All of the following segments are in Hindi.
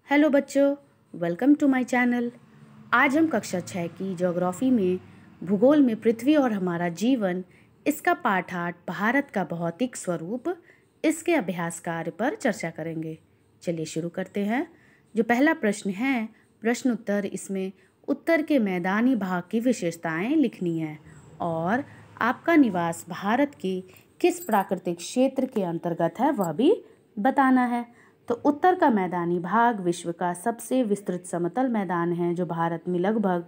हेलो बच्चों, वेलकम टू माय चैनल। आज हम कक्षा 6 की ज्योग्राफी में भूगोल में पृथ्वी और हमारा जीवन इसका पाठ 8 भारत का भौतिक स्वरूप इसके अभ्यास कार्य पर चर्चा करेंगे। चलिए शुरू करते हैं। जो पहला प्रश्न है, प्रश्न उत्तर, इसमें उत्तर के मैदानी भाग की विशेषताएं लिखनी है और आपका निवास भारत के किस प्राकृतिक क्षेत्र के अंतर्गत है वह भी बताना है। तो उत्तर का मैदानी भाग विश्व का सबसे विस्तृत समतल मैदान है जो भारत में लगभग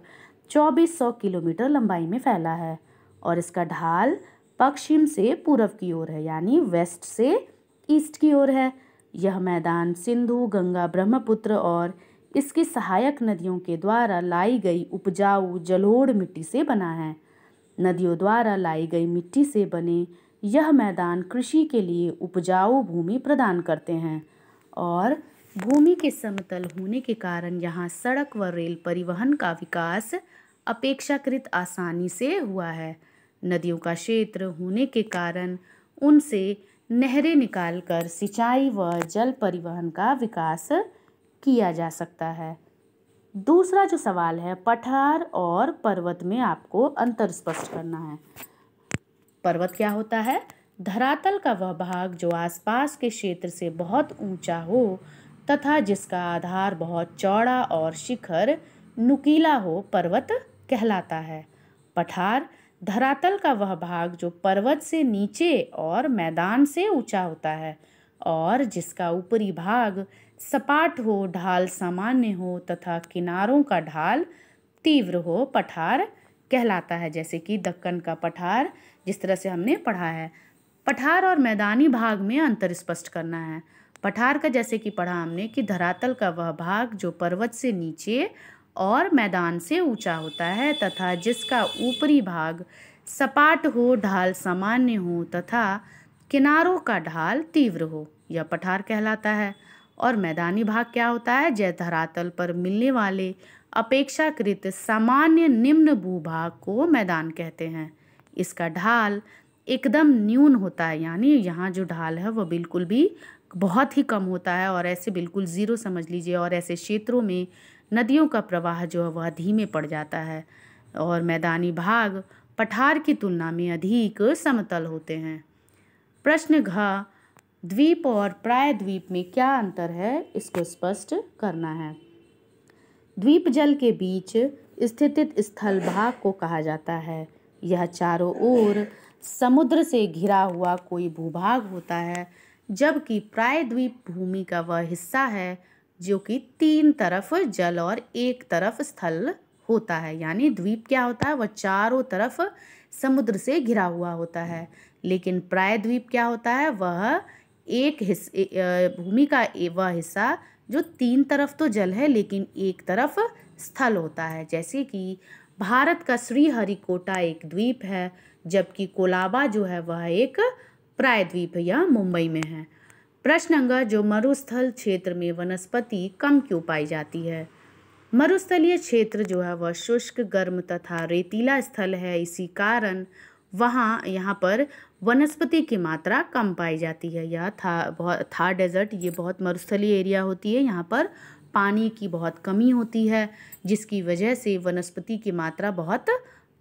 2400 किलोमीटर लंबाई में फैला है और इसका ढाल पश्चिम से पूर्व की ओर है, यानी वेस्ट से ईस्ट की ओर है। यह मैदान सिंधु, गंगा, ब्रह्मपुत्र और इसकी सहायक नदियों के द्वारा लाई गई उपजाऊ जलोढ़ मिट्टी से बना है। नदियों द्वारा लाई गई मिट्टी से बने यह मैदान कृषि के लिए उपजाऊ भूमि प्रदान करते हैं और भूमि के समतल होने के कारण यहाँ सड़क व रेल परिवहन का विकास अपेक्षाकृत आसानी से हुआ है। नदियों का क्षेत्र होने के कारण उनसे नहरें निकालकर सिंचाई व जल परिवहन का विकास किया जा सकता है। दूसरा जो सवाल है, पठार और पर्वत में आपको अंतर स्पष्ट करना है। पर्वत क्या होता है? धरातल का वह भाग जो आसपास के क्षेत्र से बहुत ऊंचा हो तथा जिसका आधार बहुत चौड़ा और शिखर नुकीला हो, पर्वत कहलाता है। पठार धरातल का वह भाग जो पर्वत से नीचे और मैदान से ऊंचा होता है और जिसका ऊपरी भाग सपाट हो, ढाल सामान्य हो तथा किनारों का ढाल तीव्र हो, पठार कहलाता है। जैसे कि दक्कन का पठार, जिस तरह से हमने पढ़ा है। पठार और मैदानी भाग में अंतर स्पष्ट करना है। पठार का जैसे कि पढ़ा हमने कि धरातल का वह भाग जो पर्वत से नीचे और मैदान से ऊंचा होता है तथा जिसका ऊपरी भाग सपाट हो, ढाल सामान्य हो तथा किनारों का ढाल तीव्र हो, यह पठार कहलाता है। और मैदानी भाग क्या होता है? जय धरातल पर मिलने वाले अपेक्षाकृत सामान्य निम्न भूभाग को मैदान कहते हैं। इसका ढाल एकदम न्यून होता है, यानी यहाँ जो ढाल है वह बिल्कुल भी बहुत ही कम होता है और ऐसे बिल्कुल ज़ीरो समझ लीजिए। और ऐसे क्षेत्रों में नदियों का प्रवाह जो है वह धीमे पड़ जाता है और मैदानी भाग पठार की तुलना में अधिक समतल होते हैं। प्रश्न घ, द्वीप और प्रायद्वीप में क्या अंतर है, इसको स्पष्ट करना है। द्वीप जल के बीच स्थित स्थल भाग को कहा जाता है। यह चारों ओर समुद्र से घिरा हुआ कोई भूभाग होता है, जबकि प्रायद्वीप भूमि का वह हिस्सा है जो कि 3 तरफ जल और 1 तरफ स्थल होता है। यानी द्वीप क्या होता है? वह चारों तरफ समुद्र से घिरा हुआ होता है, लेकिन प्रायद्वीप क्या होता है? वह एक भूमि का वह हिस्सा जो 3 तरफ तो जल है लेकिन 1 तरफ स्थल होता है। जैसे कि भारत का श्रीहरिकोटा एक द्वीप है, जबकि कोलाबा जो है वह एक प्रायद्वीप या मुंबई में है। प्रश्न अंग, जो मरुस्थल क्षेत्र में वनस्पति कम क्यों पाई जाती है? मरुस्थलीय क्षेत्र जो है वह शुष्क, गर्म तथा रेतीला स्थल है। इसी कारण यहाँ पर वनस्पति की मात्रा कम पाई जाती है। यह थार डेजर्ट, ये बहुत मरुस्थलीय एरिया होती है। यहाँ पर पानी की बहुत कमी होती है, जिसकी वजह से वनस्पति की मात्रा बहुत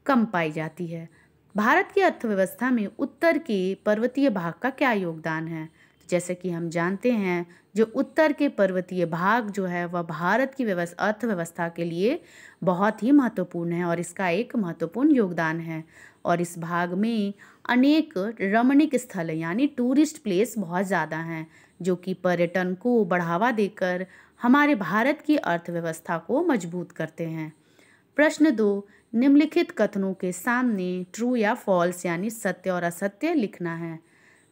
कम पाई जाती है। भारत की अर्थव्यवस्था में उत्तर के पर्वतीय भाग का क्या योगदान है? जैसे कि हम जानते हैं, जो उत्तर के पर्वतीय भाग जो है वह भारत की अर्थव्यवस्था के लिए बहुत ही महत्वपूर्ण है और इसका एक महत्वपूर्ण योगदान है। और इस भाग में अनेक रमणीक स्थल यानी टूरिस्ट प्लेस बहुत ज़्यादा हैं, जो कि पर्यटन को बढ़ावा देकर हमारे भारत की अर्थव्यवस्था को मजबूत करते हैं। प्रश्न 2, निम्नलिखित कथनों के सामने ट्रू या फॉल्स यानी सत्य और असत्य लिखना है।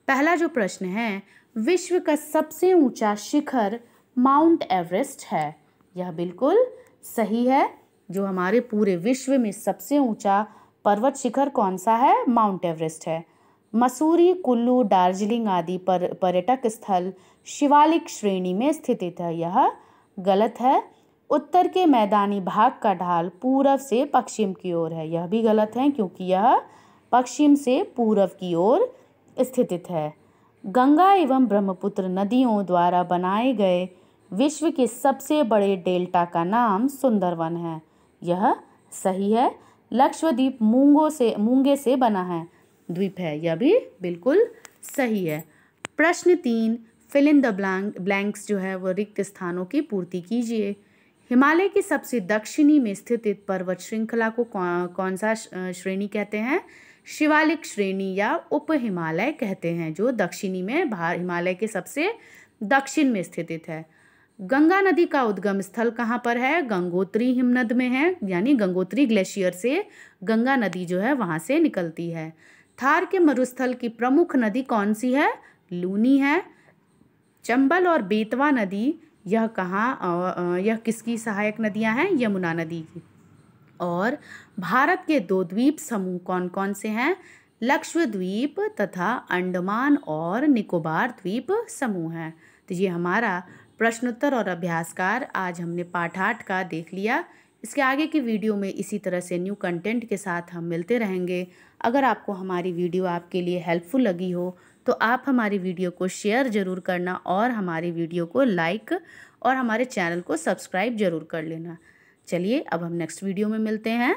पहला जो प्रश्न है, विश्व का सबसे ऊंचा शिखर माउंट एवरेस्ट है। यह बिल्कुल सही है। जो हमारे पूरे विश्व में सबसे ऊंचा पर्वत शिखर कौन सा है? माउंट एवरेस्ट है। मसूरी, कुल्लू, दार्जिलिंग आदि पर्यटक स्थल शिवालिक श्रेणी में स्थित है। यह गलत है। उत्तर के मैदानी भाग का ढाल पूर्व से पश्चिम की ओर है। यह भी गलत है, क्योंकि यह पश्चिम से पूर्व की ओर स्थित है। गंगा एवं ब्रह्मपुत्र नदियों द्वारा बनाए गए विश्व के सबसे बड़े डेल्टा का नाम सुंदरवन है। यह सही है। लक्षद्वीप मूंगे से बना है, द्वीप है, यह भी बिल्कुल सही है। प्रश्न 3, फिल इन द ब्लैंक्स जो है वो रिक्त स्थानों की पूर्ति कीजिए। हिमालय की सबसे दक्षिणी में स्थित पर्वत श्रृंखला को कौन सा श्रेणी कहते हैं? शिवालिक श्रेणी या उप हिमालय कहते हैं, जो दक्षिणी में हिमालय के सबसे दक्षिण में स्थित है। गंगा नदी का उद्गम स्थल कहाँ पर है? गंगोत्री हिमनद में है, यानी गंगोत्री ग्लेशियर से गंगा नदी जो है वहाँ से निकलती है। थार के मरुस्थल की प्रमुख नदी कौन सी है? लूनी है। चंबल और बेतवा नदी यह यह किसकी सहायक नदियां हैं? यमुना नदी की। और भारत के 2 द्वीप समूह कौन कौन से हैं? लक्षद्वीप तथा अंडमान और निकोबार द्वीप समूह हैं। तो ये हमारा प्रश्नोत्तर और अभ्यासकार आज हमने पाठ 8 का देख लिया। इसके आगे की वीडियो में इसी तरह से न्यू कंटेंट के साथ हम मिलते रहेंगे। अगर आपको हमारी वीडियो आपके लिए हेल्पफुल लगी हो तो आप हमारी वीडियो को शेयर ज़रूर करना और हमारी वीडियो को लाइक और हमारे चैनल को सब्सक्राइब ज़रूर कर लेना। चलिए अब हम नेक्स्ट वीडियो में मिलते हैं।